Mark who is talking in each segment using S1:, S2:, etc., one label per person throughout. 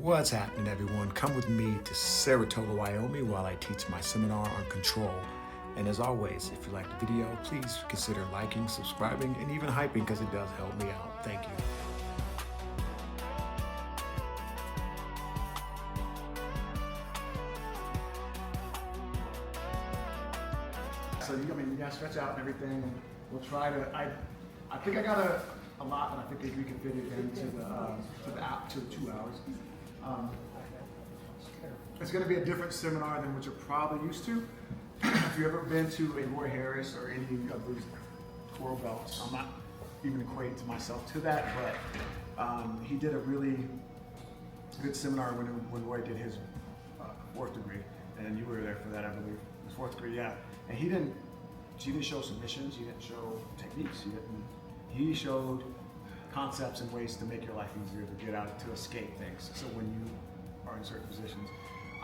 S1: What's happening, everyone? Come with me to Saratoga, Wyoming while I teach my seminar on control. And as always, if you like the video, please consider liking, subscribing, and even hyping because it does help me out. Thank you. So you gotta stretch out and everything, and we'll try to. I think I got a lot, but I think we can fit it into the 2 hours. It's going to be a different seminar than what you're probably used to. If you've ever been to a Roy Harris or any of these coral belts, I'm not even equating to myself to that, but he did a really good seminar when Roy did his 4th degree, and you were there for that, I believe. His 4th degree, yeah. And he didn't show submissions, he didn't show techniques, he showed concepts and ways to make your life easier, to get out, to escape things. So when you are in certain positions,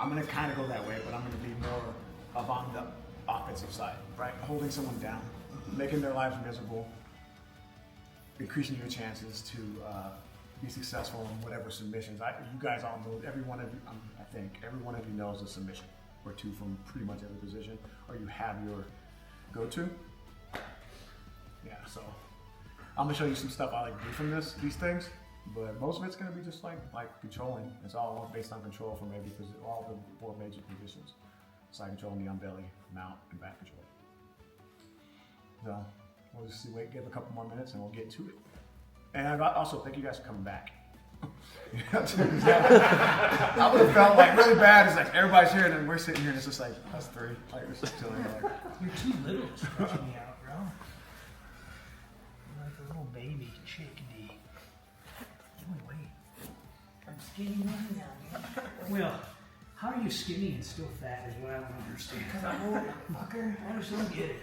S1: I'm gonna kind of go that way, but I'm gonna be more of on the offensive side, right? Holding someone down, making their lives miserable, increasing your chances to be successful in whatever submissions. You guys all know, every one of you, I think, every one of you knows a submission or two from pretty much every position, or you have your go-to. Yeah, so I'm gonna show you some stuff I like to do from these things, but most of it's gonna be just like controlling. It's all based on control for maybe all the 4 major positions. Side control, knee on belly, mount, and back control. So we'll just give a couple more minutes and we'll get to it. And I also thank you guys for coming back. I would have felt like really bad. It's like everybody's here and then we're sitting here and it's just like us 3. Like we're just chilling. Like,
S2: you're too little to stretch me out, bro. You're like a little baby chickadee. Give me weight. I'm skinny one now, man. Well, how are you skinny and still fat is what I don't understand. Because I'm old, fucker. I just don't get it.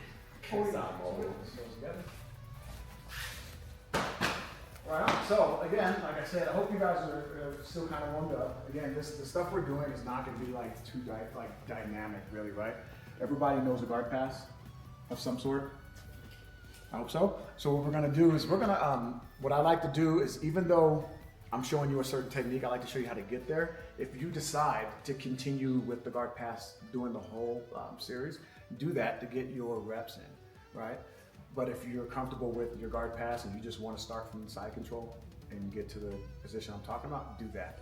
S1: Alright, so again, like I said, I hope you guys are still kind of warmed up. Again, the stuff we're doing is not going to be like too dynamic, really, right? Everybody knows a guard pass of some sort. I hope so. So what we're going to do is what I like to do is, even though I'm showing you a certain technique, I like to show you how to get there. If you decide to continue with the guard pass doing the whole series, do that to get your reps in, right? But if you're comfortable with your guard pass and you just want to start from side control and get to the position I'm talking about, do that.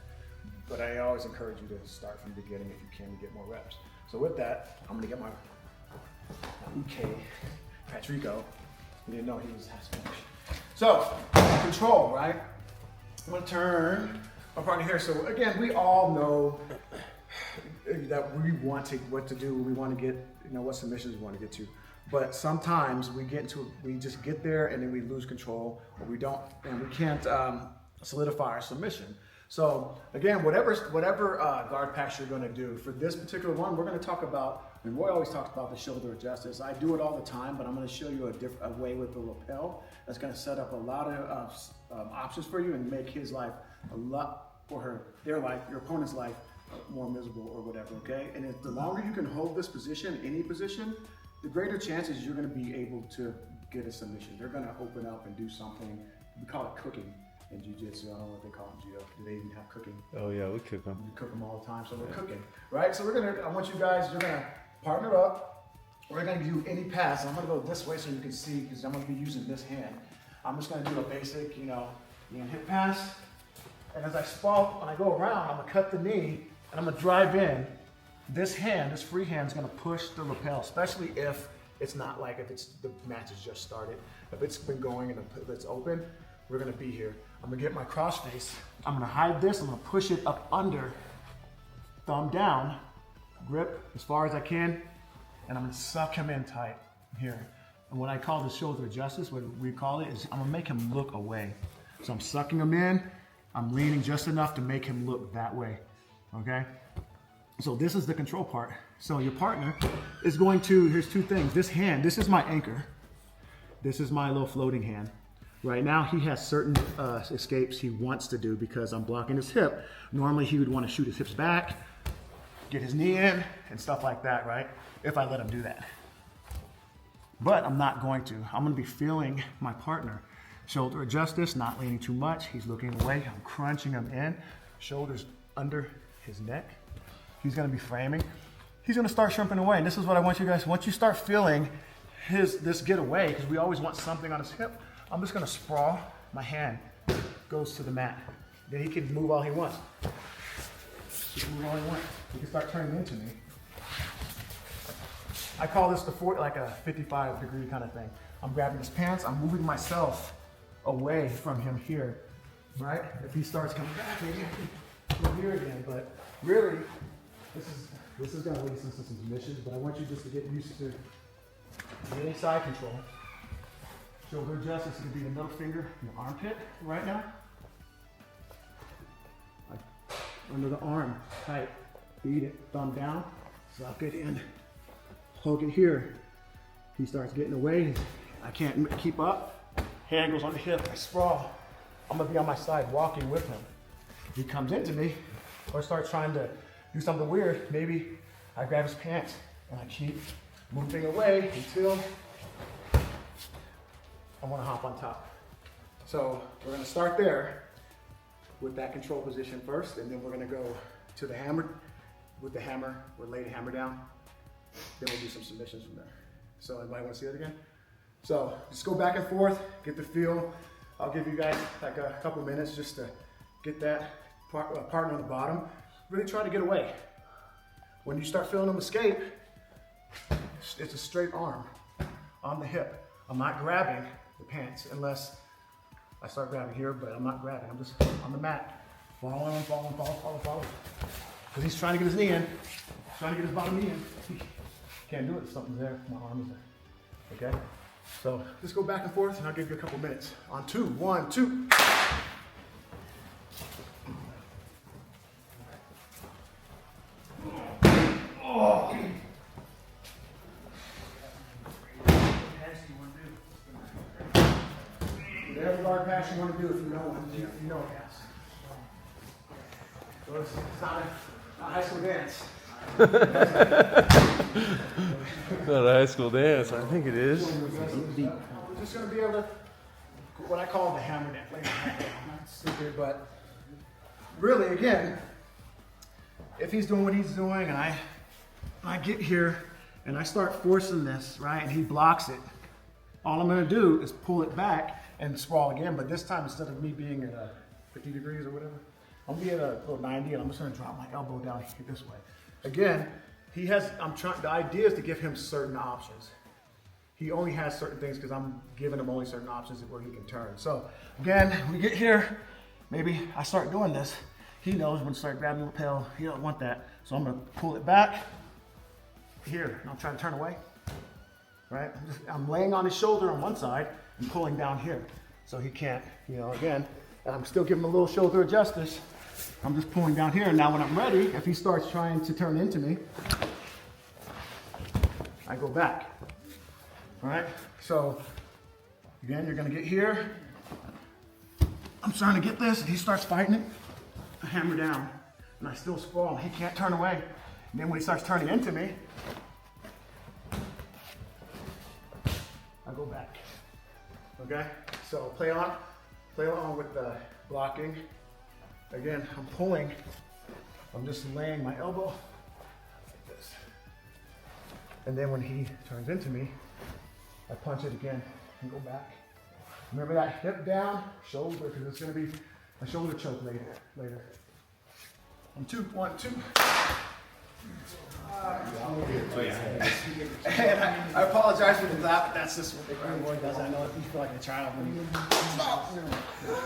S1: But I always encourage you to start from the beginning if you can to get more reps. So with that, I'm gonna get my UK Patrico. You didn't know he was half Spanish. So, control, right? I'm gonna turn my partner here. So again, we all know that we want what to do. We want to get, what submissions we want to get to. But sometimes we just get there and then we lose control, or we don't, and we can't solidify our submission. So again, whatever guard pass you're going to do, for this particular one, we're going to talk about, and Roy always talks about the shoulder adjustments. I do it all the time, but I'm going to show you a way with the lapel that's going to set up a lot of options for you and make his life their life, your opponent's life, more miserable or whatever, okay? And the longer you can hold this position, any position, the greater chances you're going to be able to get a submission. They're going to open up and do something. We call it cooking in Jiu Jitsu. I don't know what they call it in Jiu. Do they even have cooking?
S3: Oh yeah, we cook them.
S1: We cook them all the time, so we're cooking, right? So I want you guys, you're going to partner up. We're going to do any pass. I'm going to go this way so you can see, because I'm going to be using this hand. I'm just going to do a basic, hip pass. And as I spot, when I go around, I'm going to cut the knee and I'm going to drive in. This free hand is going to push the lapel, especially if it's not like the match has just started. If it's been going and it's open, we're going to be here. I'm going to get my cross face. I'm going to hide this. I'm going to push it up under, thumb down, grip as far as I can, and I'm going to suck him in tight here. And what I call the shoulder adjustments, what we call it, is I'm going to make him look away. So I'm sucking him in. I'm leaning just enough to make him look that way, okay? So this is the control part. So your partner is going to, here's 2 things. This is my anchor. This is my little floating hand. Right now he has certain escapes he wants to do because I'm blocking his hip. Normally he would want to shoot his hips back, get his knee in, and stuff like that, right? If I let him do that. But I'm not going to. I'm going to be feeling my partner. Shoulder adjust this, not leaning too much. He's looking away. I'm crunching him in. shoulders under his neck. He's gonna be framing. He's gonna start shrimping away. And this is what I want you guys, once you start feeling this get away, because we always want something on his hip, I'm just gonna sprawl, my hand goes to the mat. Then he can move all he wants. He can move all he wants. He can start turning into me. I call this like a 55-degree kind of thing. I'm grabbing his pants, I'm moving myself away from him here, right? If he starts coming back, maybe come here again, but really, this is gonna lead us into some submissions, but I want you just to get used to getting side control. Shoulder adjust, this is gonna be the middle finger in the armpit right now. Like under the arm, tight, beat it, thumb down, suck it in, hold it here. He starts getting away, I can't keep up. Hand goes on the hip, I sprawl. I'm gonna be on my side walking with him. He comes into me or starts trying to do something weird. Maybe I grab his pants and I keep moving away until I wanna hop on top. So we're gonna start there with that control position first, and then we're gonna go to the hammer. With the hammer, we'll lay the hammer down. Then we'll do some submissions from there. So anybody wanna see that again? So just go back and forth, get the feel. I'll give you guys like a couple minutes just to get that partner on the bottom. Really try to get away. When you start feeling them escape, it's a straight arm on the hip. I'm not grabbing the pants unless I start grabbing here, but I'm not grabbing. I'm just on the mat, following. Because he's trying to get his knee in, trying to get his bottom knee in. He can't do it, something's there, my arm is there, okay? So just go back and forth and I'll give you a couple minutes. On two, 1, 2. Oh. Whatever guard pass you want to do if you know one, if you know a pass. So it's not a high school dance.
S3: Not a high school dance, I think it is.
S1: We're just going to be able to, what I call the hammer dance. Not stupid, but really, again, if he's doing what he's doing and I get here and I start forcing this, right, and he blocks it, all I'm going to do is pull it back and sprawl again, but this time instead of me being at 50 degrees or whatever, I'm going to be at a 90 and I'm just going to drop my elbow down this way. Again, the idea is to give him certain options. He only has certain things because I'm giving him only certain options where he can turn. So again, we get here, maybe I start doing this. He knows when to start grabbing the lapel, he don't want that. So I'm gonna pull it back here, and I'm trying to turn away, right? I'm laying on his shoulder on one side and pulling down here. So he can't, again, and I'm still giving him a little shoulder adjust this. I'm just pulling down here, and now when I'm ready, if he starts trying to turn into me, I go back, all right? So, again, you're gonna get here. I'm trying to get this, and he starts fighting it. I hammer down, and I still sprawl. He can't turn away. And then when he starts turning into me, I go back, okay? So play along with the blocking. Again, I'm pulling, I'm just laying my elbow like this. And then when he turns into me, I punch it again and go back. Remember that hip down, shoulder, because it's gonna be a shoulder choke later. On 2, 1, 2. And I apologize for the clap, but that's just what the green boy does. I know if you feel like a child when you stop.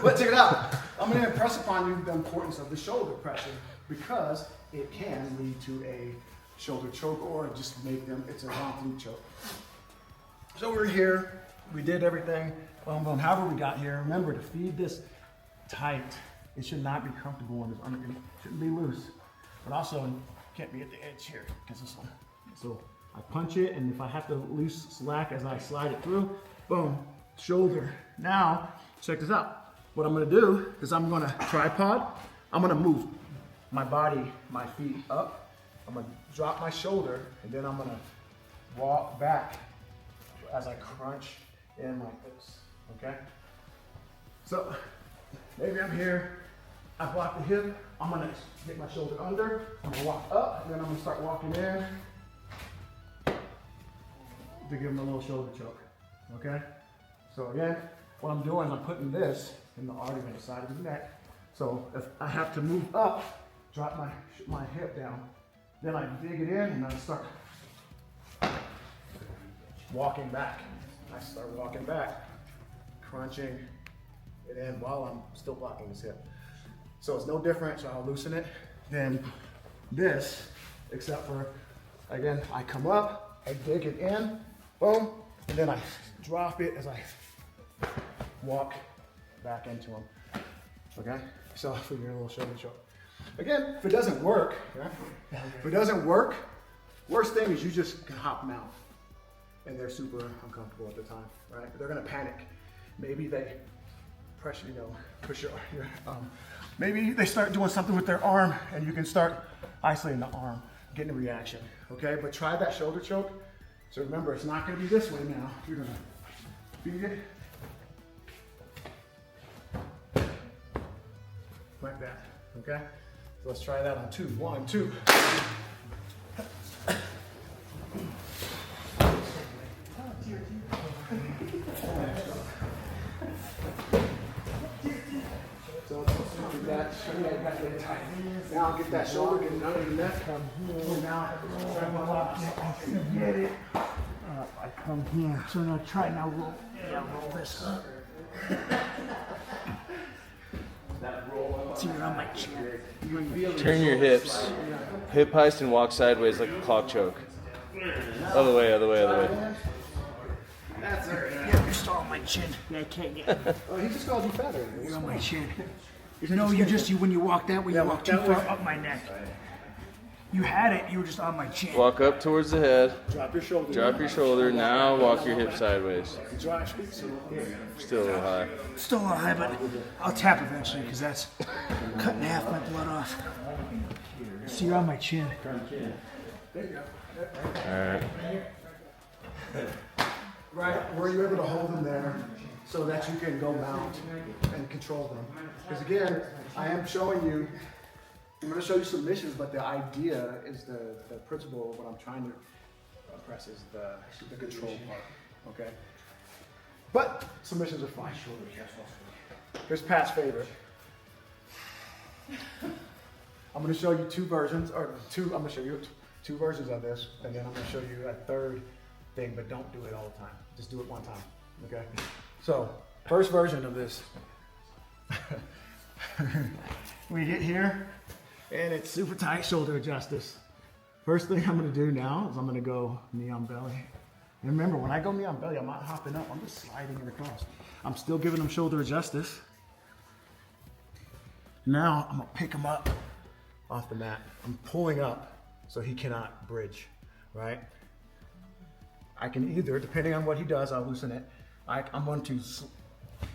S1: But check it out. I'm going to impress upon you the importance of the shoulder pressure because it can lead to a shoulder choke or just make them, it's a long glute choke. So we're here. We did everything. Boom, boom. However we got here, remember to feed this tight. It should not be comfortable when it's under, it shouldn't be loose. But also, can't be at the edge here because this one. So I punch it, and if I have to loose slack as I slide it through, boom, shoulder. Now, check this out. What I'm gonna do is I'm gonna tripod. I'm gonna move my body, my feet up. I'm gonna drop my shoulder, and then I'm gonna walk back as I crunch in like this, okay? So maybe I'm here, I block the hip, I'm gonna get my shoulder under, I'm gonna walk up, and then I'm gonna start walking in to give him a little shoulder choke, okay? So again, what I'm doing is I'm putting this in the artery on the side of the neck. So if I have to move up, drop my hip down, then I dig it in and I start walking back. I start walking back, crunching it in while I'm still blocking this hip. So it's no different, so I'll loosen it, than this, except for, again, I come up, I dig it in, boom, and then I drop it as I walk back into them, okay? So for your little shoulder choke. Again, if it doesn't work, right? If it doesn't work, worst thing is you just can hop them out. And they're super uncomfortable at the time, right? They're gonna panic. Maybe they pressure, push your maybe they start doing something with their arm and you can start isolating the arm, getting a reaction, okay? But try that shoulder choke. So remember, it's not gonna be this way now. You're gonna beat it like that, okay? So let's try that on 2. 1, 2. So do that. Now I'll get that shoulder, get under the neck. Come here. Now try my lock. Get it. I come here. So now try now roll. Yeah, roll this up.
S2: You're on my chin.
S3: Turn your hips. Hip heist and walk sideways like a clock choke. Other way, other way, other way.
S1: That's it.
S2: Yeah, you're still on my chin. Yeah, I can't get.
S1: Oh, he just called you fatter.
S2: You're on my chin. No, when you walk that way, you walk too far up my neck. You had it, you were just on my chin.
S3: Walk up towards the head.
S1: Drop your shoulder.
S3: Drop your shoulder. Now walk your hip sideways. Still a little high.
S2: Still a little high, but I'll tap eventually because that's cutting half my blood off. So you're on my chin.
S3: Alright.
S1: Right, were you able to hold them there so that you can go mount and control them? Because again, I am showing you, I'm going to show you submissions, but the idea is the principle of what I'm trying to press is the control part, okay? But submissions are fine. Here's Pat's favorite. I'm going to show you two versions, I'm going to show you two versions of this, and then I'm going to show you a third thing, but don't do it all the time. Just do it one time, okay? So, first version of this. We get here, and it's super tight shoulder adjust this. First thing I'm gonna do now is I'm gonna go knee on belly. And remember, when I go knee on belly, I'm not hopping up, I'm just sliding it across. I'm still giving them shoulder adjust this. Now, I'm gonna pick him up off the mat. I'm pulling up so he cannot bridge, right? I can either, depending on what he does, I'll loosen it. I'm going to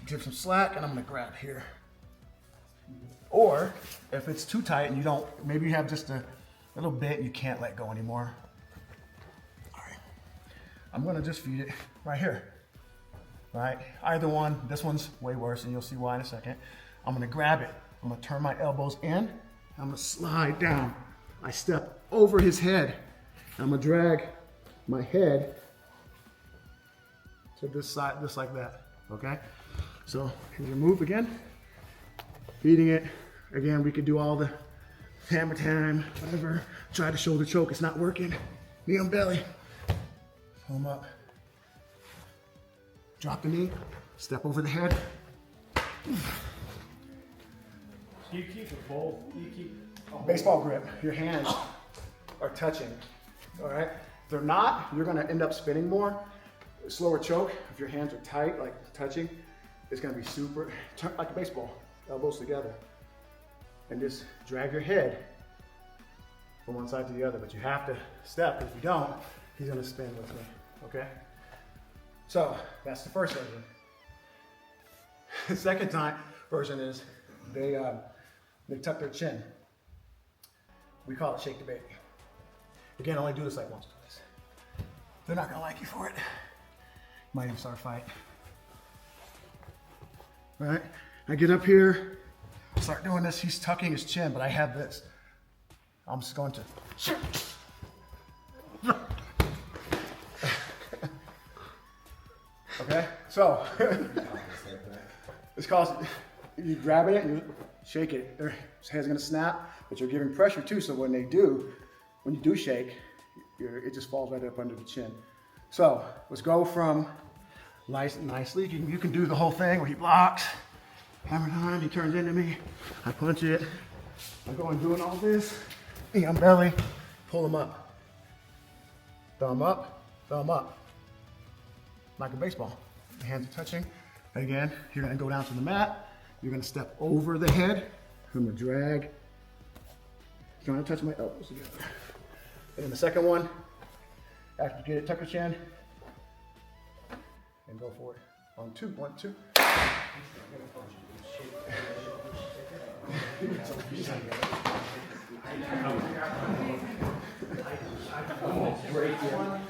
S1: give some slack and I'm going to grab here. Or if it's too tight and you don't, maybe you have just a little bit and you can't let go anymore. All right, I'm going to just feed it right here. All right, either one. This one's way worse and you'll see why in a second. I'm going to grab it. I'm going to turn my elbows in. I'm going to slide down. I step over his head. I'm going to drag my head to this side, just like that, okay? So here's your move again. Feeding it. Again, we could do all the hammer time, whatever. Try the shoulder choke, it's not working. Knee on belly. Pull him up. Drop the knee, step over the head.
S2: You keep a bowl, you keep a
S1: Baseball grip, your hands are touching, all right? If they're not, you're gonna end up spinning more. Slower choke, if your hands are tight, like touching, it's gonna be super, like a baseball, elbows together. And just drag your head from one side to the other, but you have to step. If you don't, he's gonna spin with me, okay? So, that's the first version. The second version is they tuck their chin. We call it shake the baby. Again, only do this like once or twice. They're not gonna like you for it. Might even start a fight. All right, I get up here, start doing this, he's tucking his chin, but I have this. I'm just going to. Okay, so it's called, you grab it and you shake it. His head's gonna snap, but you're giving pressure too, so when you do shake, it just falls right up under the chin. So let's go from nicely. You can do the whole thing where he blocks, hammer time, he turns into me, I punch it. I'm going doing all this, I'm belly, pull him up. Thumb up, like a baseball. The hands are touching. And again, you're gonna go down to the mat, you're gonna step over the head, I'm gonna drag, trying to touch my elbows together. And then the second one, after you get it, tuck your chin, and go for it. 1, 2, 1, 2. I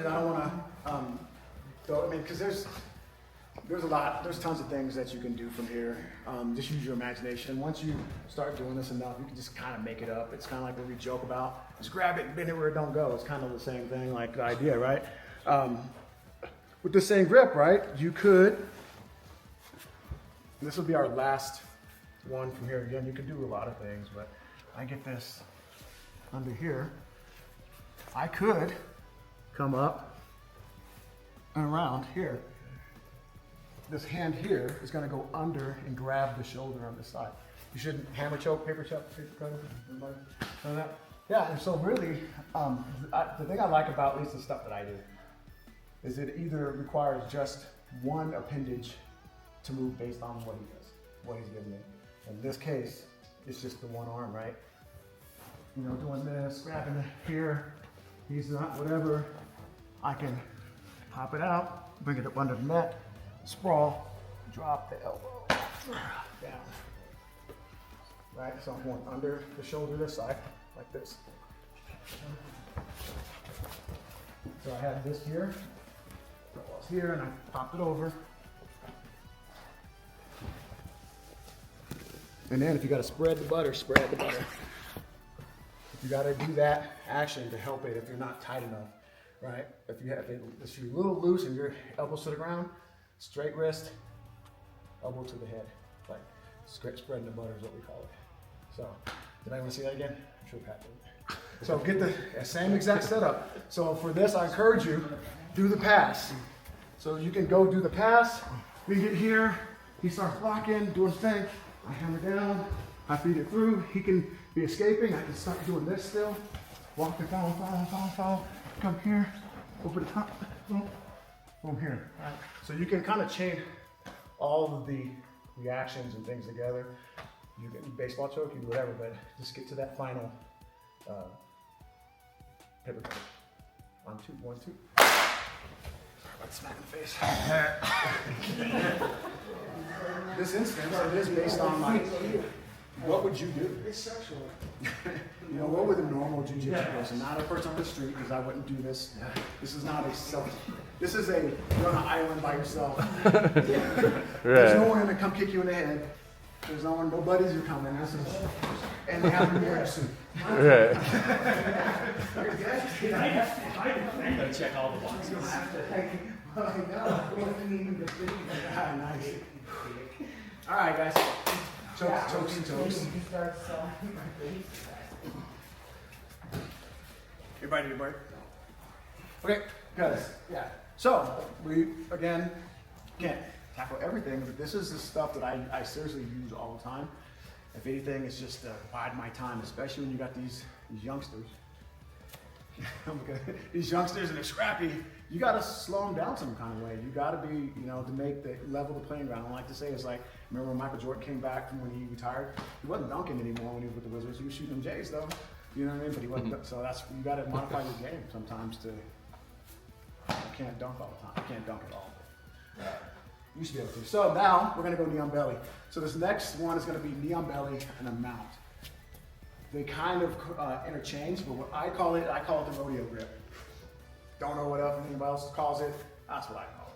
S1: don't want to, I mean, because there's tons of things that you can do from here. Just use your imagination. Once you start doing this enough, you can just kind of make it up. It's kind of like what we joke about. Just grab it and bend it where it don't go. It's kind of the same thing, like the idea, right? With the same grip, right? You could, this will be our last one from here. Again, you can do a lot of things, but I get this under here. I could come up and around here. This hand here is going to go under and grab the shoulder on this side. You shouldn't hammer choke, paper choke, paper cutter, everybody know that? Yeah, and so really, the thing I like about at least the stuff that I do is it either requires just one appendage to move based on what he does, what he's giving me. In this case, it's just the one arm, right? You know, doing this, grabbing it here, he's not, whatever. I can pop it out, bring it up under the neck, sprawl, drop the elbow, down. Right, so I'm going under the shoulder this side, like this. So I had this here, so I was here and I popped it over. And then if you gotta spread the butter, spread the butter. You gotta do that action to help it if you're not tight enough, right? If you're a little loose and your elbows to the ground, straight wrist, elbow to the head. Like spreading the butter is what we call it. So, did I want to see that again? I'm sure Pat did. So get the same exact setup. So for this, I encourage you, do the pass. So you can go do the pass, we get here, he starts blocking, doing his thing, I hammer down, I feed it through, he can be escaping, I can start doing this still, walk and follow, come here, over the top, boom, here. Right. So you can kind of chain all of the reactions and things together. You can baseball choke, you do whatever, but just get to that final paper cut. 1, 2, 1, 2. Let's smack in the face. This instance, it is based on like, what would you do? It's sexual. You know, what would a normal jiu-jitsu person, not a person on the street, because I wouldn't do this. This is not a this is a, you're on an island by yourself. There's no one gonna come kick you in the head. There's no one, no buddies are coming. And they have to wear a suit.
S3: Right.
S2: I gotta check all the boxes.
S1: Nice. All right, guys. Chokes. You ready to break? Okay, guys. Yeah. So we again can't tackle everything, but this is the stuff that I seriously use all the time. If anything, it's just to bide my time, especially when you got these youngsters. These youngsters and they're scrappy. You gotta slow them down some kind of way. You gotta be, you know, to make the level the playing ground. I like to say it's like, remember when Michael Jordan came back from when he retired? He wasn't dunking anymore when he was with the Wizards. He was shooting them Jays though. You know what I mean? But he wasn't. So that's, you gotta modify your game sometimes to. You can't dunk all the time. You can't dunk at all. You should be able to. So now we're gonna go knee on belly. So this next one is gonna be knee on belly and a mount. They kind of interchange, but what I call it the rodeo grip. Don't know what else anybody else calls it. That's what I call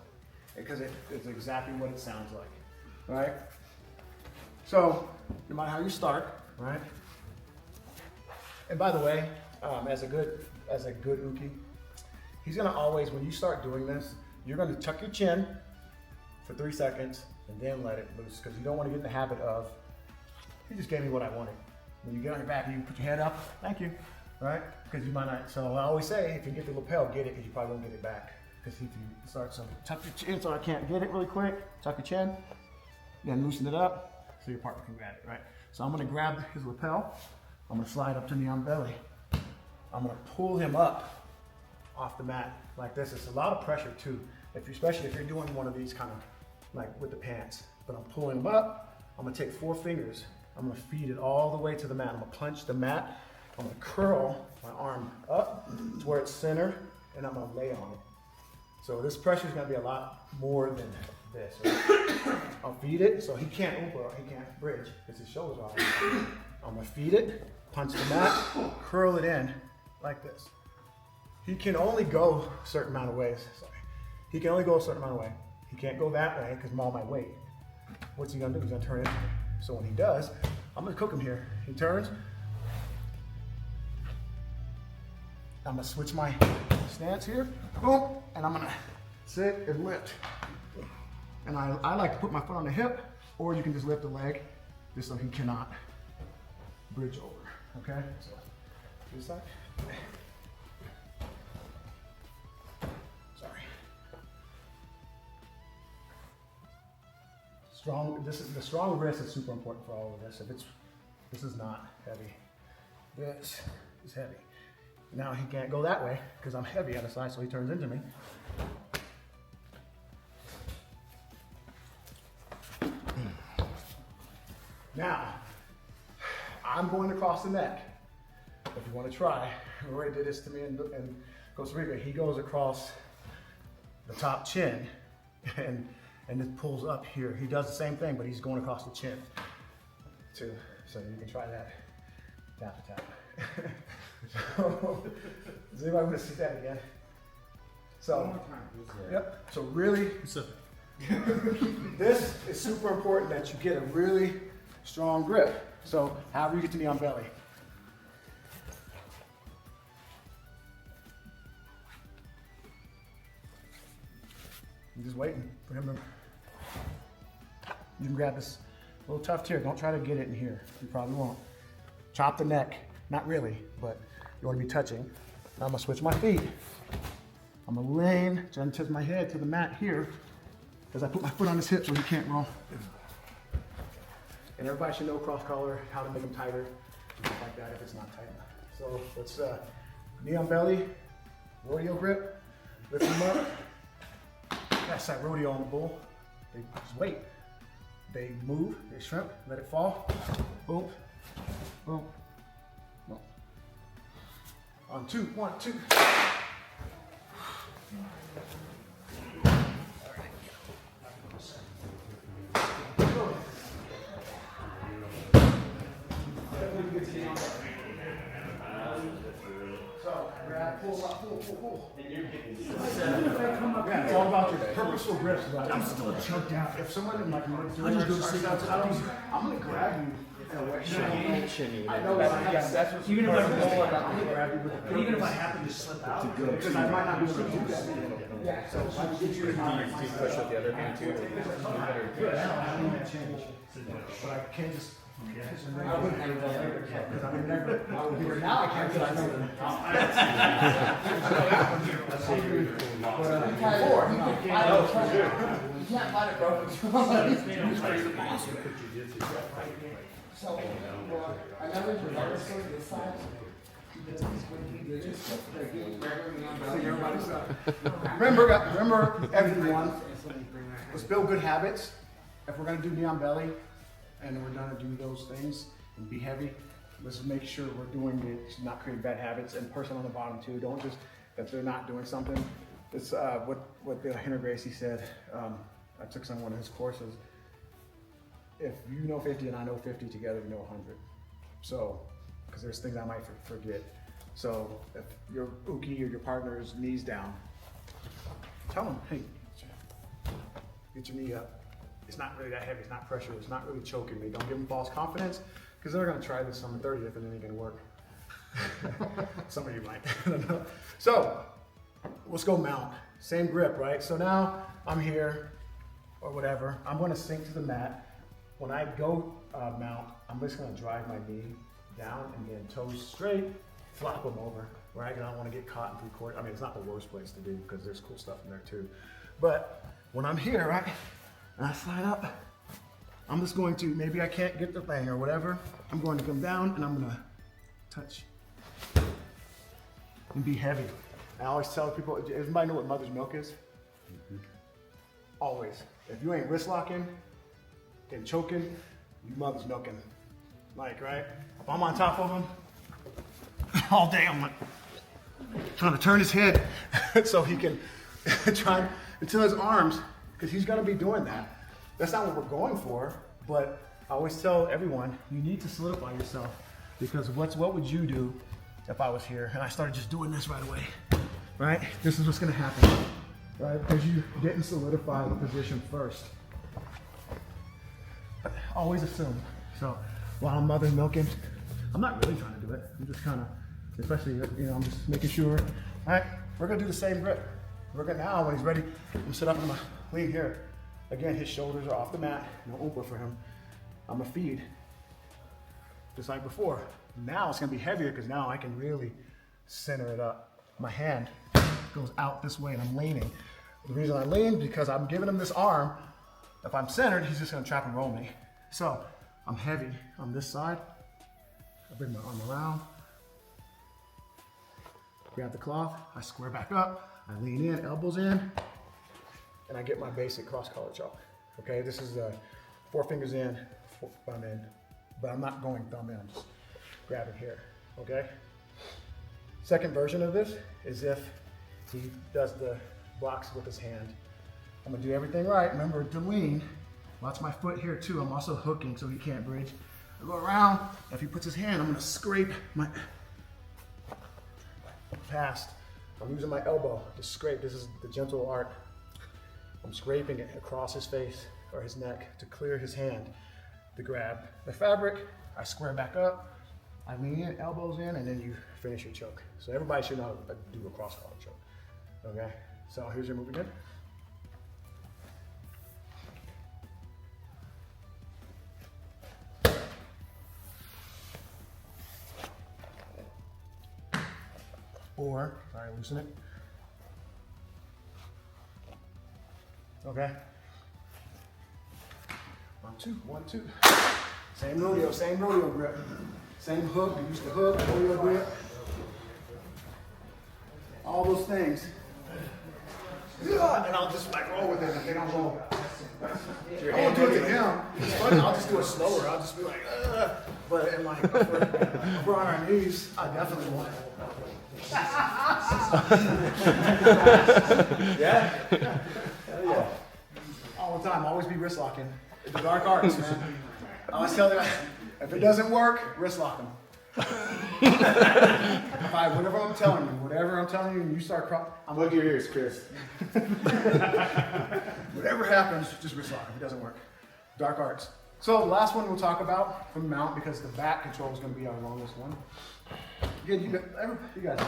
S1: it, because it's exactly what it sounds like, right? So, no matter how you start, right? And by the way, as a good uke, he's gonna always, when you start doing this, you're gonna tuck your chin for 3 seconds and then let it loose, because you don't want to get in the habit of, he just gave me what I wanted. When you get on your back, you put your head up, thank you, right? Because you might not, so I always say, if you get the lapel, get it, because you probably won't get it back. Because if you start, so tuck your chin so I can't get it really quick, tuck your chin, then loosen it up so your partner can grab it, right? So I'm gonna grab his lapel, I'm gonna slide up to knee on belly. I'm gonna pull him up off the mat like this. It's a lot of pressure too, especially if you're doing one of these kind of like with the pants. But I'm pulling him up, I'm gonna take 4 fingers, I'm gonna feed it all the way to the mat. I'm gonna punch the mat, I'm gonna curl my arm up to where it's center, and I'm gonna lay on it. So this pressure is gonna be a lot more than this. Right? I'll feed it, so he can't bridge because his shoulders are off. I'm gonna feed it, punch the mat, curl it in like this. He can only go a certain amount of ways. Sorry. He can only go a certain amount of way. He can't go that way because of all my weight. What's he gonna do? He's gonna turn it. So when he does, I'm gonna cook him here. He turns. I'm gonna switch my stance here. Boom, and I'm gonna sit and lift. And I like to put my foot on the hip, or you can just lift the leg, just so he cannot bridge over. Okay? So this side. Sorry. The strong wrist is super important for all of this. This is not heavy. This is heavy. Now he can't go that way because I'm heavy on the side, so he turns into me. Now, I'm going across the neck. If you want to try, Roy did this to me in Costa Rica. He goes across the top chin and it pulls up here. He does the same thing, but he's going across the chin too. So you can try that. Tap to tap. So, does anybody want to see that again? So, yep. So really, this is super important that you get a really strong grip. So, however you get to knee on belly. I'm just waiting for him to. You can grab this little tuft here. Don't try to get it in here. You probably won't. Chop the neck. Not really, but you want to be touching. Now I'm gonna switch my feet. I'm gonna lean, trying to touch my head to the mat here, because I put my foot on his hip so he can't roll. And everybody should know cross collar, how to make them tighter, stuff like that if it's not tight enough. So let's knee on belly, rodeo grip, lift them up. That's that rodeo on the bull. They just wait. They move, they shrimp, let it fall. Boom, boom. No. On 2, 1, 2. So, grab, pull up, pull. Yeah, it's all about your purposeful grips.
S2: I'm still choked out.
S1: If someone like
S2: I just go to sleep.
S1: I'm gonna grab you in a way.
S3: I
S1: know that's what
S2: Even if I roll it,
S1: I'm gonna grab you with
S2: but even if I happen to slip out,
S1: because I might not be able to do that. Yeah, so if I get you to
S3: Do you push with the other hand too?
S1: good, I don't want to change. But I can't just. I wouldn't have done it because I would never. I would do it now. I can't because I know. Before, you can't find it broken. So, I never did this side. Remember, everyone, let's build good habits. If we're going to do knee on belly and we're going to do those things and be heavy, let's make sure we're doing it, not creating bad habits. And person on the bottom too, don't just, that they're not doing something. It's what Bill Henry Gracie said. I took some one of his courses. If you know 50 and I know 50, together we know 100. So, because there's things I might forget. So if your uke or your partner's knees down, tell them, hey, get your knee up. it's not really that heavy, it's not pressure, it's not really choking me. Don't give them false confidence, because they're gonna try this on the 30th and it ain't gonna work. Some of you might, I don't know. So, let's go mount. Same grip, right? So now I'm here, or whatever. I'm gonna sink to the mat. When I go mount, I'm just gonna drive my knee down and then toes straight, flop them over, right? And I don't wanna get caught in 3/4. I mean, it's not the worst place to be because there's cool stuff in there too. But when I'm here, right, and I slide up, I'm just going to, maybe I can't get the thing or whatever, I'm going to come down and I'm gonna touch and be heavy. I always tell people, everybody know what mother's milk is? Always. If you ain't wrist locking and choking, you mother's milking. Like, right? If I'm on top of him, all day I'm like, trying to turn his head so he can try until his arms, because he's gonna be doing that. That's not what we're going for, but I always tell everyone, you need to solidify yourself, because what would you do if I was here and I started just doing this right away, right? This is what's gonna happen, right? Because you didn't solidify the position first. Always assume. So while I'm mother milking, I'm not really trying to do it. I'm just kind of, especially, you know, I'm just making sure. All right, we're gonna do the same grip. We're gonna, now when he's ready, I'm gonna sit up and I'm gonna lean here. Again, his shoulders are off the mat, no oompa for him. I'm gonna feed, just like before. Now it's gonna be heavier because now I can really center it up. My hand goes out this way and I'm leaning. The reason I lean, because I'm giving him this arm. If I'm centered, he's just gonna trap and roll me. So I'm heavy on this side. I bring my arm around, grab the cloth, I square back up, I lean in, elbows in, and I get my basic cross collar choke. Okay, this is 4 fingers in, thumb in, but I'm not going thumb in, I'm just grabbing here, okay? Second version of this is if he does the blocks with his hand. I'm gonna do everything right. Remember to lean. Watch my foot here too. I'm also hooking so he can't bridge. I go around. If he puts his hand, I'm gonna scrape my past. I'm using my elbow to scrape. This is the gentle art. I'm scraping it across his face or his neck to clear his hand to grab the fabric. I square back up. I lean in, elbows in, and then you finish your choke. So everybody should know how to do a cross collar choke. Okay. So here's your move again. Or, sorry, loosen it. Okay. 1, 2, 1, 2. Same rodeo grip. Same hook, use the hook, rodeo grip. All those things. And I'll just like roll with it if they don't roll. I won't do it to him. It's funny, I'll just do it slower. I'll just be like, ugh. But in like, if we're on our knees, I definitely won't. Yeah? Hell yeah. All the time, always be wrist locking. It's the dark arts, man. I always tell them, if it doesn't work, wrist lock them. Whatever I'm telling you, and you start I'm looking at your ears, Chris. Whatever happens, just wrist lock them. It doesn't work. Dark arts. So the last one we'll talk about from mount, because the back control is going to be our longest one. Again, you guys know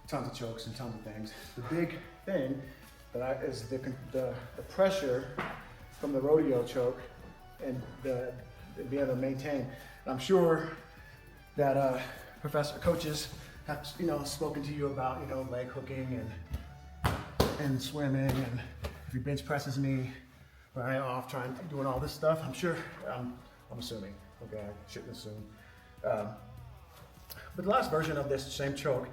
S1: tons of chokes and tons of things. The big thing is the pressure from the rodeo choke and being able to maintain. And I'm sure that coaches have spoken to you about leg hooking and swimming, and if your bench presses me right off doing all this stuff. I'm sure I'm assuming. Okay, I shouldn't assume. But the last version of this same choke,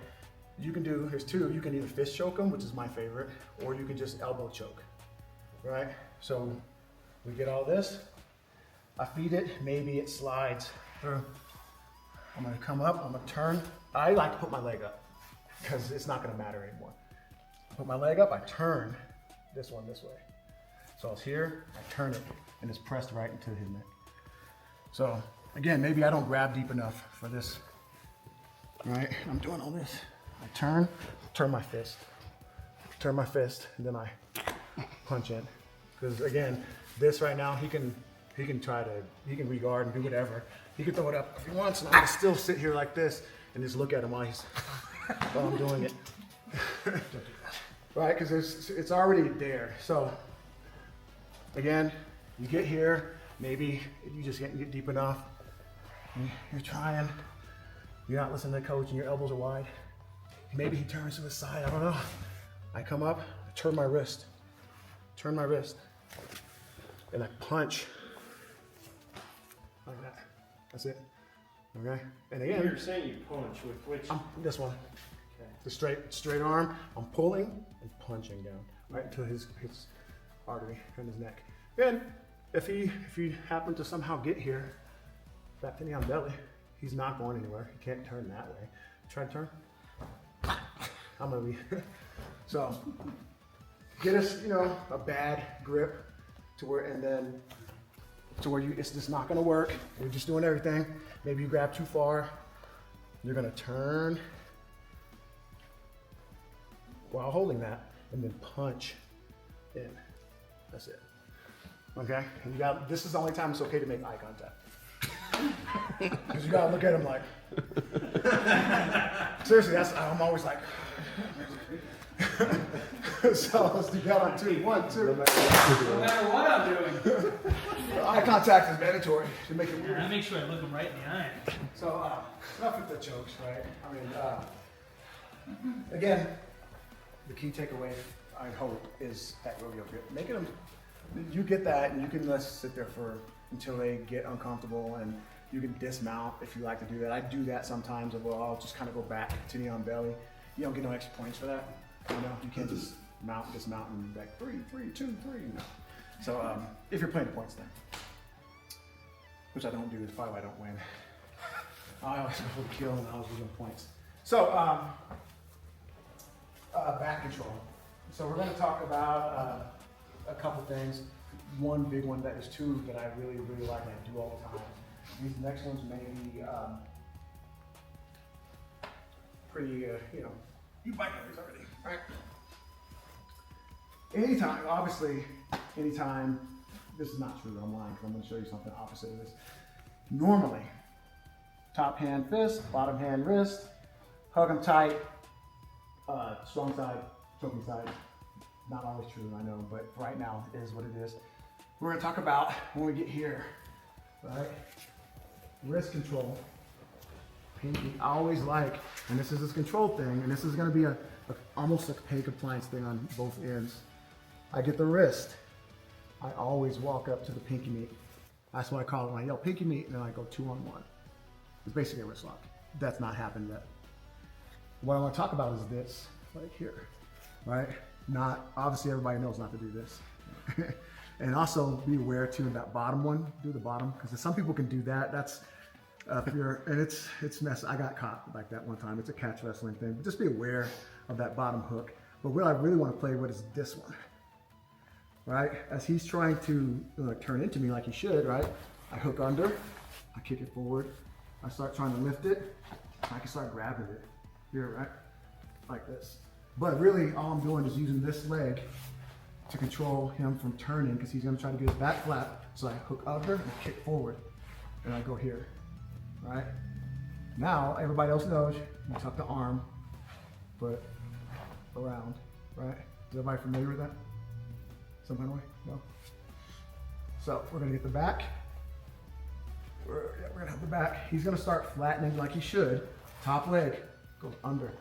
S1: you can do, there's two. You can either fist choke them, which is my favorite, or you can just elbow choke, right? So we get all this. I feed it, maybe it slides through. I'm gonna come up, I'm gonna turn. I like to put my leg up because it's not gonna matter anymore. I put my leg up, I turn this one this way. So it's here, I turn it, and it's pressed right into his neck. So again, maybe I don't grab deep enough for this, right? I'm doing all this. I turn my fist, and then I punch in. Because again, this right now, he can regard and do whatever. He can throw it up if he wants, and I'm gonna still sit here like this and just look at him while I'm doing it. Right, because it's already there. So again, you get here, maybe you just can't get deep enough. You're trying, you're not listening to the coach and your elbows are wide. Maybe he turns to the side, I don't know. I come up, I turn my wrist, and I punch like that. That's it. Okay? And again,
S3: You're saying you punch with which?
S1: This one.
S3: Okay.
S1: The straight arm, I'm pulling and punching down right into his artery and his neck. And if he happened to somehow get here, back to knee on belly, he's not going anywhere. He can't turn that way. Try to turn. I'm gonna be. So get us, a bad grip to where, it's just not gonna work. You're just doing everything. Maybe you grab too far. You're gonna turn while holding that and then punch in. That's it. Okay? And this is the only time it's okay to make eye contact. Because you gotta look at him like, seriously, I'm always like, so let's do that on 2, 1, 2.
S2: No matter what I'm doing.
S1: Eye contact is mandatory to make it weird.
S2: I make sure I look him right in the eye.
S1: So, enough with the jokes, right? I mean, again, the key takeaway, I hope, is that rodeo grip. Making them, you get that, and you can just sit there until they get uncomfortable, and you can dismount if you like to do that. I do that sometimes. Well, I'll just kind of go back to knee on belly. You don't get no extra points for that. You can't just dismount, and be like 3, 3, 2, 3. No. So, if you're playing the points thing, which I don't do, is probably why I don't win. I always go for the kill, and I was losing points. So, back control. So we're going to talk about a couple things. One big one, there's two that I really, really like and I do all the time. These next ones may be pretty, you might know these already, right? Anytime, this is not true, I'm lying, because I'm going to show you something opposite of this. Normally, top hand fist, bottom hand wrist, hug them tight, strong side, choking side. Not always true, I know, but right now it is what it is. We're going to talk about when we get here, right? Wrist control. Pinky, I always like, and this is this control thing, and this is going to be almost a pay compliance thing on both ends. I get the wrist. I always walk up to the pinky meet. That's what I call it when I yell pinky meet, and then I go 2-on-1. It's basically a wrist lock. That's not happened yet. What I want to talk about is this, right here, right? Obviously everybody knows not to do this. And also be aware too, that bottom one, do the bottom, because some people can do that. That's, and it's mess. I got caught like that one time. It's a catch wrestling thing, but just be aware of that bottom hook. But what I really want to play with is this one, right? As he's trying to turn into me like he should, right? I hook under, I kick it forward, I start trying to lift it, I can start grabbing it here, right? Like this. But really all I'm doing is using this leg to control him from turning, because he's going to try to get his back flat. So I hook under and kick forward, and I go here, right? Now everybody else knows you tuck the arm, but around, right? Is everybody familiar with that? Some kind of way? No? So we're going to get the back. We're going to have the back. He's going to start flattening like he should. Top leg goes under,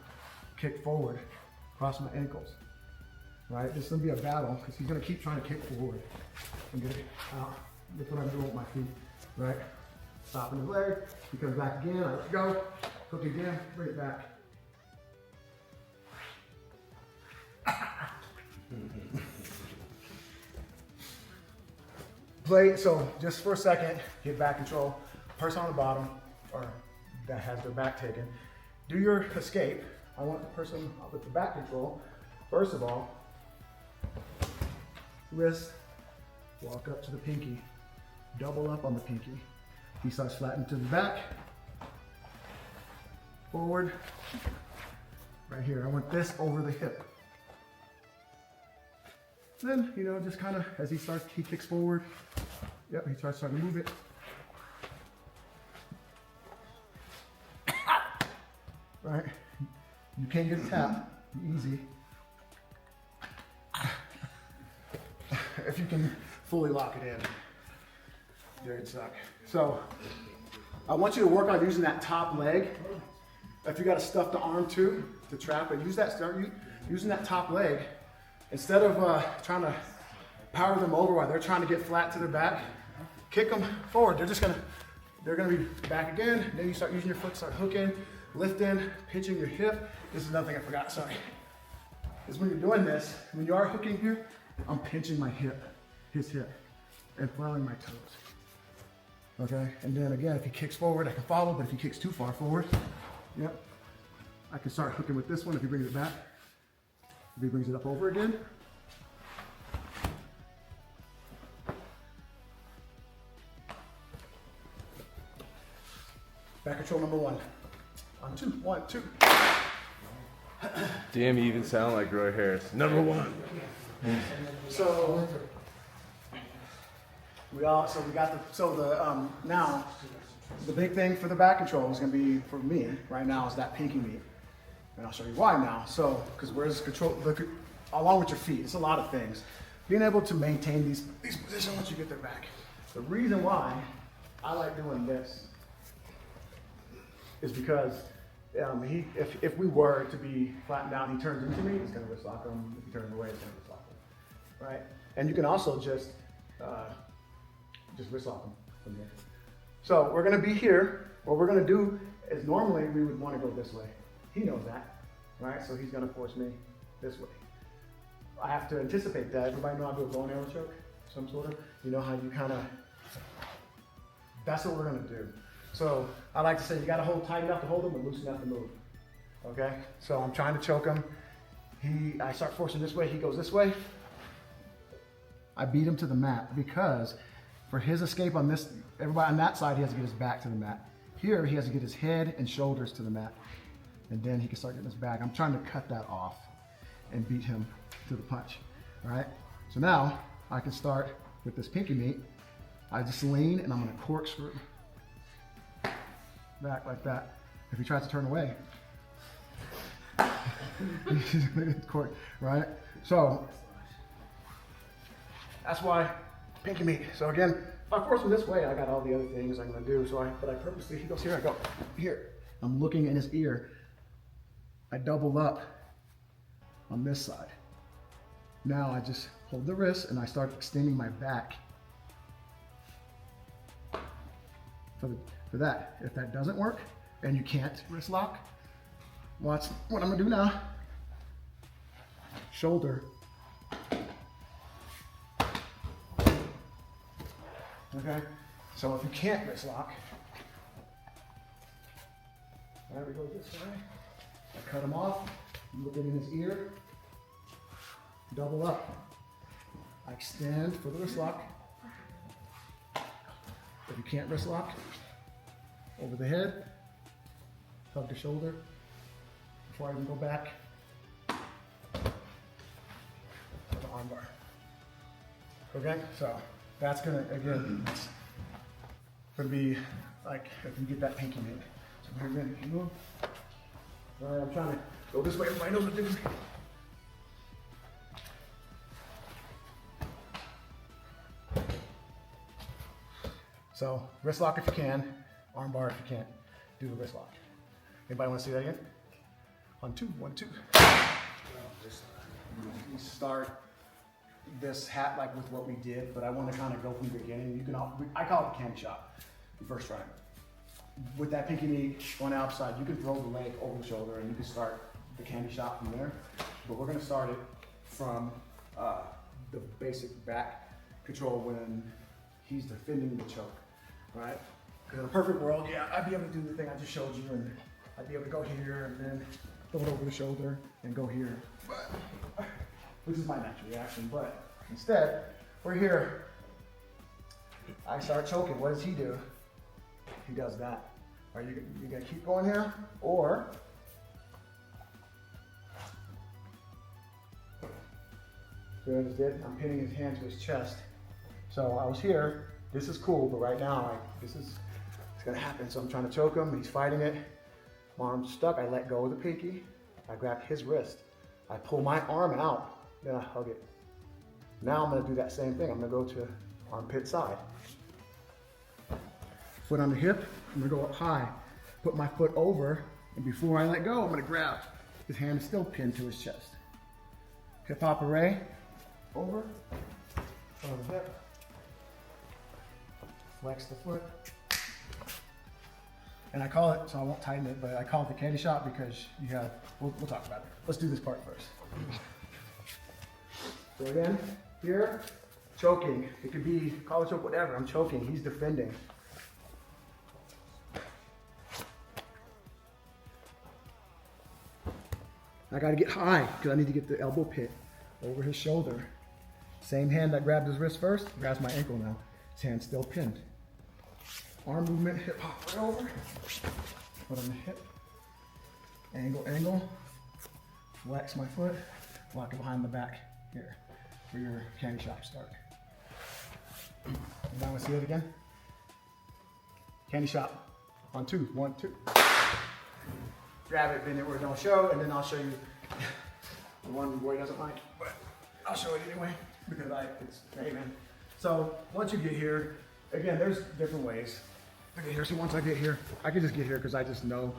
S1: kick forward, cross my ankles. Right, this is going to be a battle because he's going to keep trying to kick forward and get it out. That's what I'm doing with my feet, right? Stopping his leg, he comes back again, I let go, hook again, bring it back. Play, so just for a second, get back control. Person on the bottom, or that has their back taken, do your escape. I want the person with the back control, first of all, wrist, walk up to the pinky, double up on the pinky. He starts flattening to the back, forward, right here. I want this over the hip. Then, you know, just kind of as he kicks forward. Yep, he starts to move it. Right? You can't get a tap, easy. If you can fully lock it in, there'd suck. So, I want you to work on using that top leg. If you got to stuff the arm too, to trap it, start using that top leg. Instead of trying to power them over while they're trying to get flat to their back, kick them forward. They're gonna be back again. Then you start using your foot, start hooking, lifting, pinching your hip. This is another thing I forgot, sorry. Is when you're doing this, when you are hooking here, I'm pinching my hip, his hip, and flailing my toes. Okay, and then again, if he kicks forward, I can follow, but if he kicks too far forward, yep, I can start hooking with this one if he brings it back. If he brings it up over again. Back control number 1. On 2, 1, 2.
S3: Damn, you even sound like Roy Harris. Number 1.
S1: So now the big thing for the back control is going to be for me right now is that pinky meat, and I'll show you why now. So because where's control along with your feet, it's a lot of things. Being able to maintain these positions once you get their back. The reason why I like doing this is because if we were to be flattened down, he turns into me, he's going to wrist lock him. If he turns away, he's going to wrist lock him. Right? And you can also just wrist lock him from here. So we're going to be here. What we're going to do is normally we would want to go this way. He knows that, right? So he's going to force me this way. I have to anticipate that. Everybody know how to do a bow and arrow choke? Some sort of? You know how you kind of, that's what we're going to do. So I like to say you got to hold tight enough to hold him, but loose enough to move. Okay? So I'm trying to choke him. I start forcing this way, he goes this way. I beat him to the mat because for his escape on this, everybody on that side, he has to get his back to the mat. Here, he has to get his head and shoulders to the mat. And then he can start getting his back. I'm trying to cut that off and beat him to the punch. All right? So now I can start with this pinky meat. I just lean and I'm going to corkscrew back like that. If he tries to turn away, right? So that's why pinky meat. So again, if I force him this way, I got all the other things I'm going to do. But I purposely, he goes here, I go here. I'm looking in his ear. I double up on this side. Now I just hold the wrist and I start extending my back for that. If that doesn't work and you can't wrist lock, watch what I'm gonna do now. Shoulder. Okay, so if you can't wrist lock, there we go this way. I cut him off, look in his ear, double up. I extend for the wrist lock. If you can't wrist lock, over the head, hug the shoulder before I even go back to the arm bar. Okay, so that's gonna, again, it's gonna be like if you get that pinky meat. So here again, you move. All right, I'm trying to go this way. Everybody knows what to do. So wrist lock if you can, arm bar if you can't. Do the wrist lock. Anybody want to see that again? On 2, 1, 2. We start this hat like with what we did, but I want to kind of go from the beginning. You can, I call it the candy shot. The first try. With that pinky knee on the outside, you can throw the leg over the shoulder and you can start the candy shot from there. But we're going to start it from the basic back control when he's defending the choke, right? Because in a perfect world, yeah, I'd be able to do the thing I just showed you, and I'd be able to go here and then throw it over the shoulder and go here, which is my natural reaction. But instead, we're here. I start choking. What does he do? He does that. Are you gonna keep going here, or See what I just did? I'm pinning his hand to his chest. So I was here. This is cool, but right now, it's gonna happen. So I'm trying to choke him. He's fighting it. My arm's stuck. I let go of the pinky. I grab his wrist. I pull my arm out. Then I hug it. Now I'm gonna do that same thing. I'm gonna go to armpit side. Foot on the hip. I'm gonna go up high. Put my foot over, and before I let go, I'm gonna grab. His hand is still pinned to his chest. Hip hop array. Over. Foot on the hip. Flex the foot. And I call it, so I won't tighten it, but I call it the candy shot because you have, we'll talk about it. Let's do this part first. So again, here, choking. It could be collar choke, whatever. I'm choking, he's defending. I gotta get high because I need to get the elbow pit over his shoulder. Same hand that grabbed his wrist first, grabs my ankle now. His hand's still pinned. Arm movement, hip hop right over. Foot on the hip. Angle. Flex my foot. Lock it behind the back here for your candy shop start. Now let's see it again. Candy shop on 2. 1, 2. Grab it, bend it where it don't show, and then I'll show you the one Roy doesn't like, but I'll show it anyway because it's hey man. So once you get here, again, there's different ways. Okay, here, so once I get here, I can just get here because I just know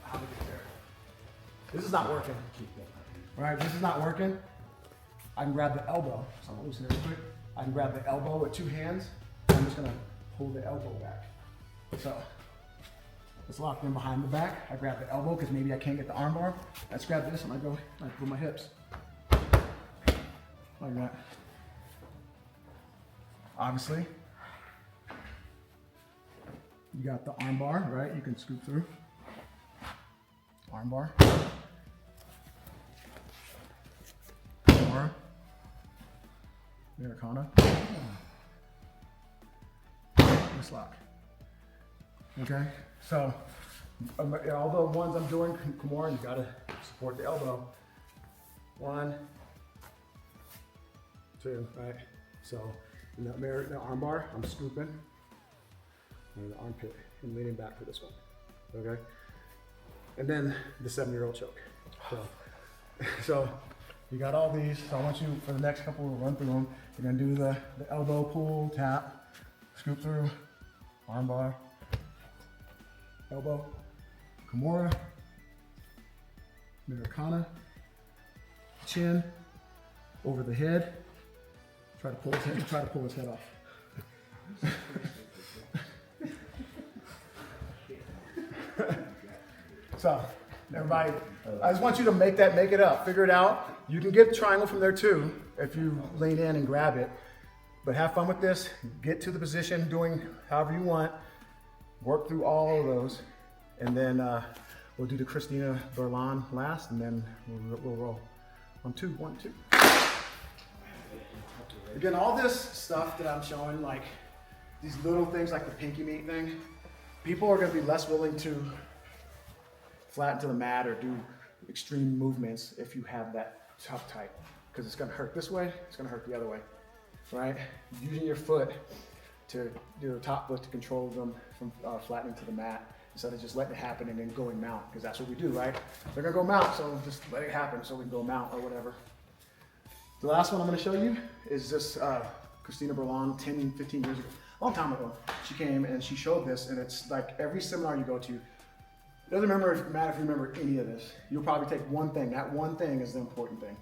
S1: how to get there. This is not working. Right, this is not working. I can grab the elbow. So I'm loosen it real quick. I can grab the elbow with 2 hands. I'm just gonna pull the elbow back. So it's locked in behind the back. I grab the elbow because maybe I can't get the arm bar. Let's grab this and I pull my hips. Like that. Obviously, you got the arm bar, right? You can scoop through. Arm bar. More. Americana. This lock. Okay? So, all the ones I'm doing, Kimura, you gotta support the elbow. 1, 2, right? So, in the arm bar, I'm scooping. And the armpit and leaning back for this one, okay? And then the 7-year-old choke. So you got all these. So I want you, for the next couple, we'll run through them. You're gonna do the elbow pull, tap, scoop through, arm bar, elbow, Kimura, Americana, chin, over the head. Try to pull his head off. So, everybody, I just want you to make it up, figure it out. You can get triangle from there too, if you lean in and grab it. But have fun with this, get to the position, doing however you want, work through all of those, and then we'll do the Christina Berlan last, and then we'll roll. On 2, 1, 2. Again, all this stuff that I'm showing, like these little things like the pinky meat thing, people are gonna be less willing to flatten to the mat or do extreme movements if you have that tough type, because it's gonna hurt this way, it's gonna hurt the other way, right? Using your foot to do the top foot to control them from flattening to the mat instead of just letting it happen and then going mount, because that's what we do, right? They're gonna go mount, so just let it happen so we can go mount or whatever. The last one I'm gonna show you is this Christina Berlan 10, 15 years ago, a long time ago. She came and she showed this, and it's like every seminar you go to, it doesn't matter if you remember any of this. You'll probably take one thing. That one thing is the important thing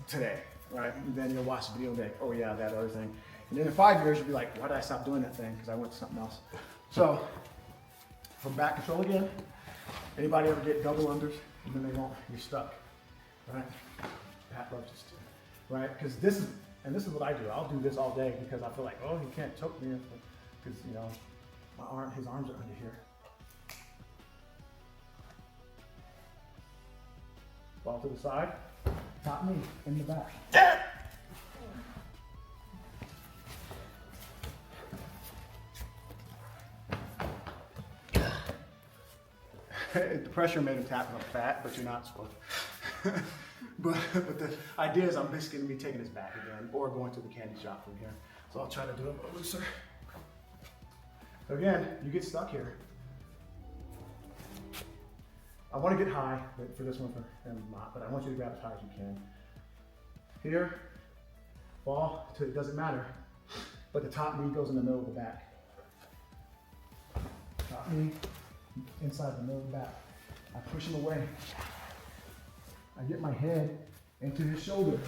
S1: today, right? And then you'll watch the video and be like, oh yeah, that other thing. And then in 5 years, you'll be like, why did I stop doing that thing? Because I went to something else. So, from back control again, anybody ever get double unders? And then they won't, you're stuck, right? Pat loves this too, right? Because this is what I do. I'll do this all day because I feel like, oh, he can't choke me. Because, you know, his arms are under here. Ball to the side, top knee in the back. The pressure made him tap on fat, but you're not supposed to. But the idea is I'm basically gonna be taking his back again or going to the candy shop from here. So I'll try to do it a little looser. Again, you get stuck here. I want to get high for this one, for him not, but I want you to grab as high as you can. Here, fall, it doesn't matter, but the top knee goes in the middle of the back. Top knee, inside the middle of the back. I push him away. I get my head into his shoulder.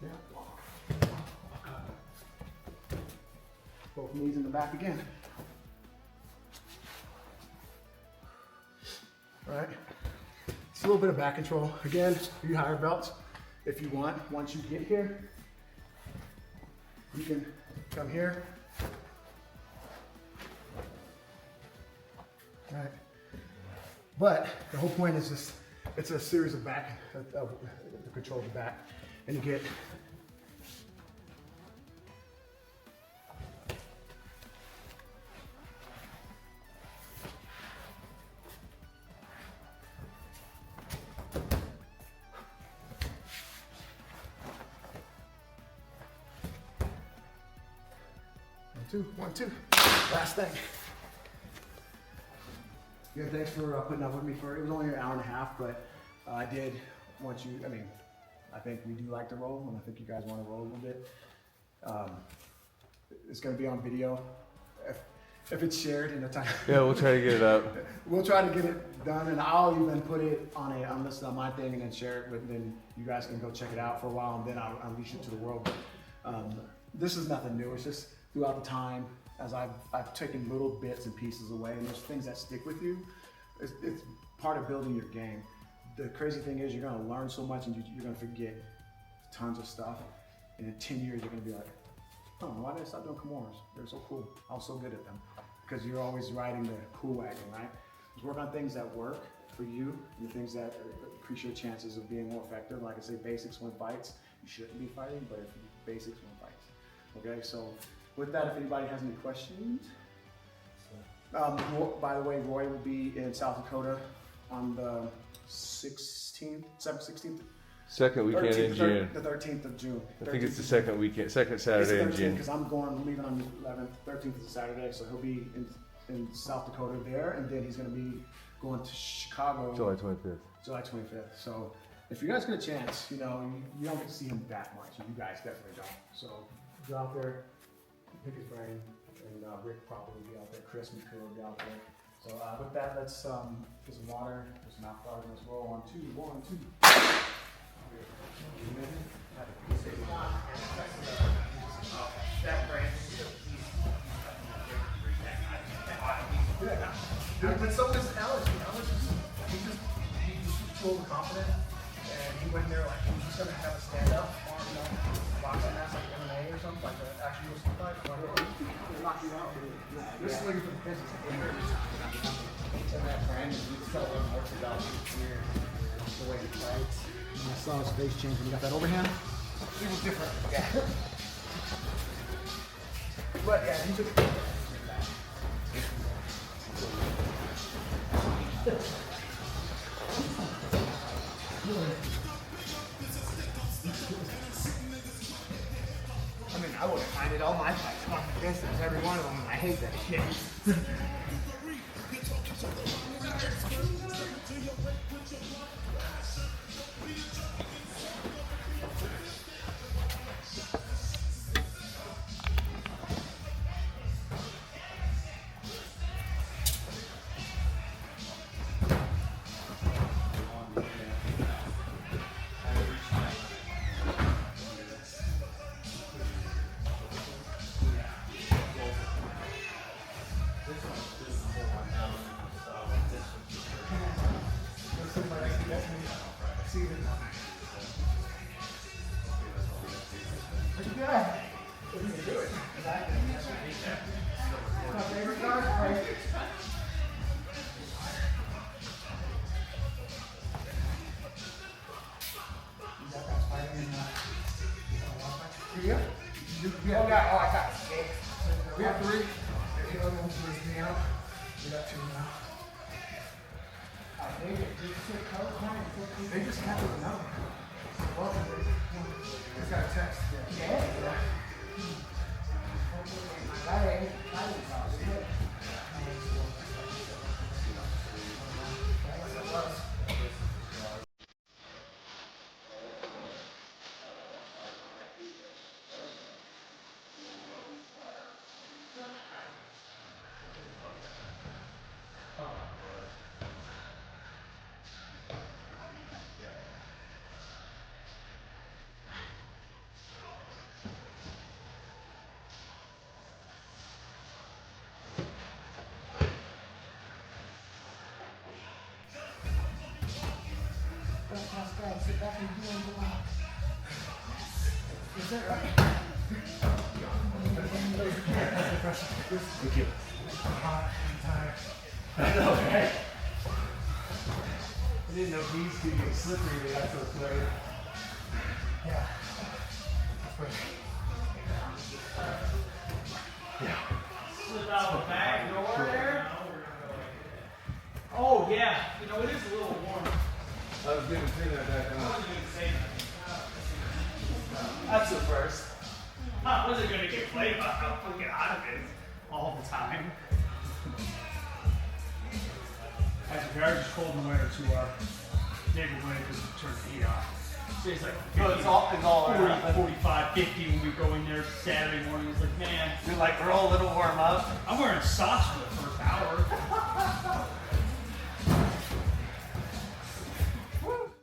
S1: Yeah. Both knees in the back again. All right. It's a little bit of back control. Again, you higher belts, if you want, once you get here, you can come here. All right. But the whole point is just, it's a series of back, of the control of the back, and you get one, two. Last thing. Yeah, thanks for putting up with me for, it was only an hour and a half, but I did want you, I mean, I think we do like to roll, and I think you guys want to roll a little bit. It's going to be on video. If it's shared in a time.
S3: Yeah, we'll try to get it up.
S1: We'll try to get it done, and I'll even put it on on my thing and then share it with, then you guys can go check it out for a while, and then I'll unleash it to the world. This is nothing new, it's just throughout the time, as I've taken little bits and pieces away, and there's things that stick with you. It's part of building your game. The crazy thing is you're gonna learn so much and you're gonna forget tons of stuff. And in 10 years, you're gonna be like, oh, why did I stop doing Kimuras? They're so cool. I was so good at them. Because you're always riding the cool wagon, right? Just work on things that work for you, and things that increase your chances of being more effective. Like I say, basics win fights. You shouldn't be fighting, but if basics win fights. Okay, so with that, if anybody has any questions. By the way, Roy will be in South Dakota on the 16th, 16th?
S3: Second weekend in June.
S1: The 13th of June.
S3: I think it's the second weekend, second Saturday in June.
S1: Because I'm leaving on the 11th. 13th is a Saturday, so he'll be in South Dakota there, and then he's going to be going to Chicago.
S3: July 25th.
S1: July 25th. So if you guys get a chance, you know, you don't get to see him that much, and you guys definitely don't. So go out there, pick his brain, and Rick probably will be out there. Chris McClure will be out there. So with that, let's get some water, get some mouth water. Let's roll 1, 2, 1, 2. But so was Alex. He's just so confident, and he went there like he was just gonna have a stand up on boxing match like MMA or something like an actual fight. He'll knock you out. This is looking for the business. And that brand, you can tell what works about the way he fights. And I saw his face change when he got that overhand. He was different. Yeah. But yeah, he took it. I mean, I would have minded all my fights long distance, every one of them, and I hate that shit. We have 3. The other one's with me out. We got 2 now. They just can't do another. Well, just got a text. Yeah. Sit back and do it. Is that right? Thank you. Hot and tired. I know, right? I didn't know bees could get slippery. They got so slippery. Yeah. That's right. Yeah.
S2: Slip out the back door there. Oh yeah, you know it is a little warm.
S3: I was going to say that back on.
S2: That's the first. I wasn't gonna get played by how fucking hot it is all the time. Actually, I just cold in the winter to our neighborhood because we turned the heat off. So it's like 50,
S4: it's all
S2: 40, 45, 50 when we go in there Saturday morning. It's like, man,
S4: You're like, we're all a little warm up.
S2: I'm wearing socks for the first hour.